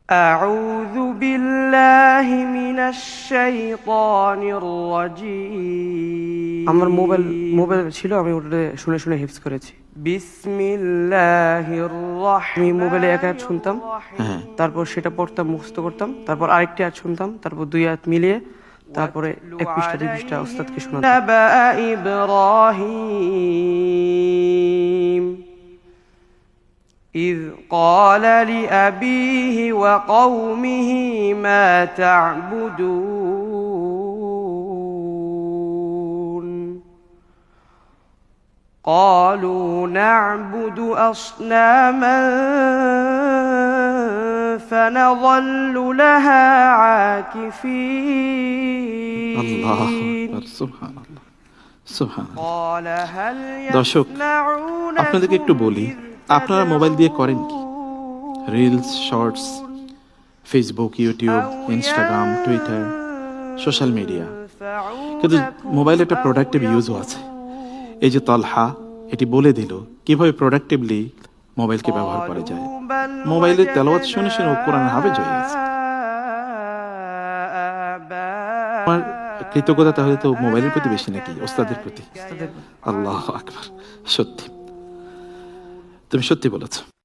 أعوذ بالله من الشيطان الرجيم আমার মোবাইল ছিল, আমি ওটা শুনে শুনে হিফজ করেছি। বিসমিল্লাহির আমি রহমানির মোবাইলে এক আয়াত শুনতাম, রহিম। তারপর সেটা পড়তাম, মুখস্থ করতাম, তারপর আরেকটি আয়াত শুনতাম, তারপর দুই আয়াত মিলিয়ে তারপরে এক পৃষ্ঠা দুই পৃষ্ঠা ওস্তাদকে শোনাতাম। নাবা ইব্রাহিম إذ قال لأبيه وقومه ما تعبدون قالوا نعبد أصناما فنظل لها عاكفين আল্লাহু আকবার, সুবহানাল্লাহ, সুবহানাল্লাহ। قال هل দর্শক, আপনাদেরকে একটু বলি, আপনারা মোবাইল দিয়ে করেন কি? Reels, shorts, Facebook, YouTube, Instagram, Twitter, social media. কিন্তু মোবাইল একটা প্রোডাক্টিভ ইউজও আছে। এই যে তলহা এটি বলে দিল কিভাবে প্রোডাক্টিভলি মোবাইলকে ব্যবহার করা যায়। মোবাইলের তেলাওয়াত শুনে শুনে কোরআন হাফেজ হয়ে গেছে। আমার কৃতজ্ঞতা তাহলে তো মোবাইলের প্রতি বেশি নাকি ওস্তাদের প্রতি? আল্লাহু আকবার, সত্যি, তুমি সত্যি বলেছ।